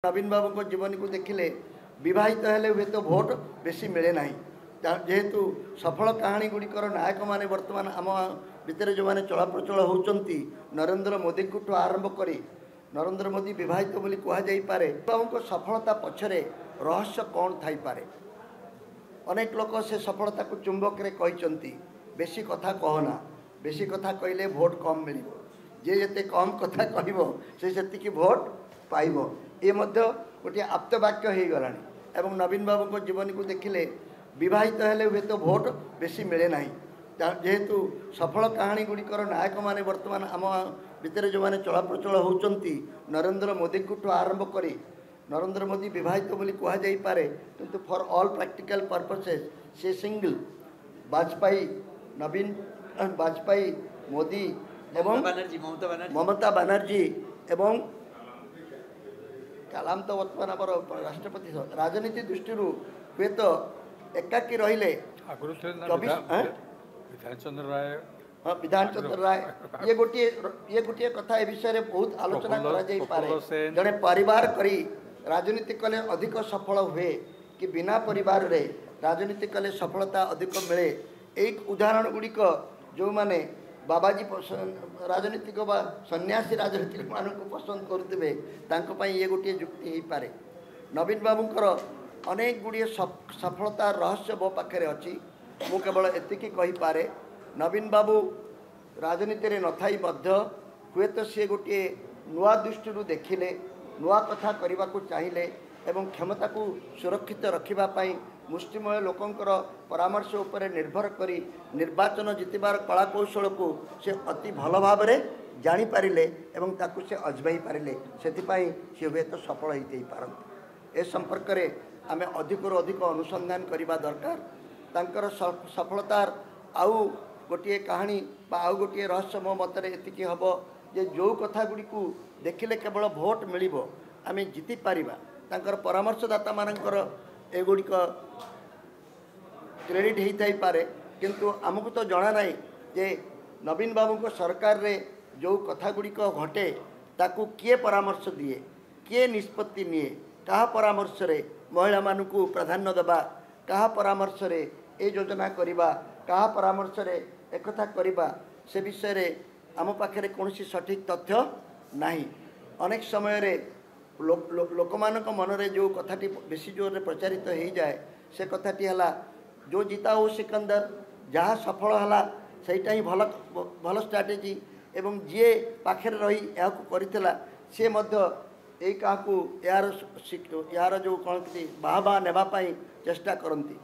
नवीन बाबू को जीवन को देखिले विवाहित हेले हुए तो भोट बेसी मिले ना जेहेतु सफल कहानी गुड़िकर नायक मैंने बर्तमान आम भितर जो मैंने चलाप्रचल होती नरेंद्र मोदी को आरंभ कर नरेंद्र मोदी विवाहित बोली कहुपे बाबू सफलता पछरे रहस्य कौन थाई पारे। अनेक लोक से सफलता को चुंबक रे कहते बेसी कथा कहना बेसी कथा कहले भोट कम मिल जे जिते कम कथा कह से भोट पाइब ये गोटे आप्तवाक्य हो गला एवं नवीन बाबू को जीवन को देखिले विवाहित हेले हुए तो भोट बेसी मिले ना जेहेतु सफल कहानी गुड़िकर नायक मैंने बर्तमान आम भितर जो मैंने चलाप्रचल होती नरेंद्र मोदी को आरंभ कर नरेंद्र मोदी विवाहित बोली कहुपे किंतु फॉर ऑल प्रैक्टिकल पर्पसेस से सिंगल वाजपेयी नवीन वाजपेयी मोदी एवं ममता बनर्जी एवं कलाम तो वर्तमान आम राष्ट्रपति राजनीति दृष्टि हुए तो एकाकी रहिले विधान चंद्र राय ये गोटे कथा ए विषय बहुत आलोचना करे जड़े परिवार करी राजनीति कले अधिक सफल हुए कि बिना परिवार रे राजनीति कले सफलता अधिक मिले। एक उदाहरण गुड़िक जो माने बाबाजी राजनीतिक बा सन्यासी राजनीतिक मान को पसंद करुवे ये गोटे जुक्ति हो पारे। नवीन बाबूंकर अनेक गुड़िए सफलता रहस्य मो पाखे अच्छी मु केवल एतिकी कहीपे नवीन बाबू राजनीति रे नथाई मध्य हुए तो सी गोटे नुआ दृष्टि देखिले नुआ कथा करने को चाहिए एवं क्षमता को सुरक्षित रखापी मुष्टिमय लोकंकर परामर्श उपर निर्भर करी निर्वाचन जितबार कलाकौशल को से अति भल भाव जानीपारे एवं ताकू से अजमाई पारे से सी हुए तो सफल हो पारती। ए संपर्क में आम अधिक अधिक अनुसंधान करने दरकार तांकर सफलतार आउ गोटे कहानी आउ गोटे रहस्य मो मत एति हम जे जो कथा गुड़ी को देखिले केवल भोट मिल आम जीति पारिबा तांकर परामर्शदाता मानकर एगुड़िक क्रेडिट होता ही पारे किंतु आमको तो जना ना जे नवीन बाबू को सरकार रे जो कथा गुड़िक घटे ताकू किए परामर्श दिए किए निष्पत्ति निए कहा परामर्श रे महिला मानू प्राधान्य देवा कहा परामर्श रे ए योजना करवा कहा परामर्श रे एकथा करवा से विषय रे आम पाखे कौन सठिक तथ्य नहीं। अनेक समय रे लोक मन रे जो कथाटी बेसी जोर रे प्रचारित हो जाए से कथाटी है जो जीता हो सिकंदर जहाँ सफल है सहीटा ही भल भल स्ट्राटेजी एवं जी पाखे रही या करथिला से मध्य क्या यार जो कौन बाहा नेबाई चेष्टा करती।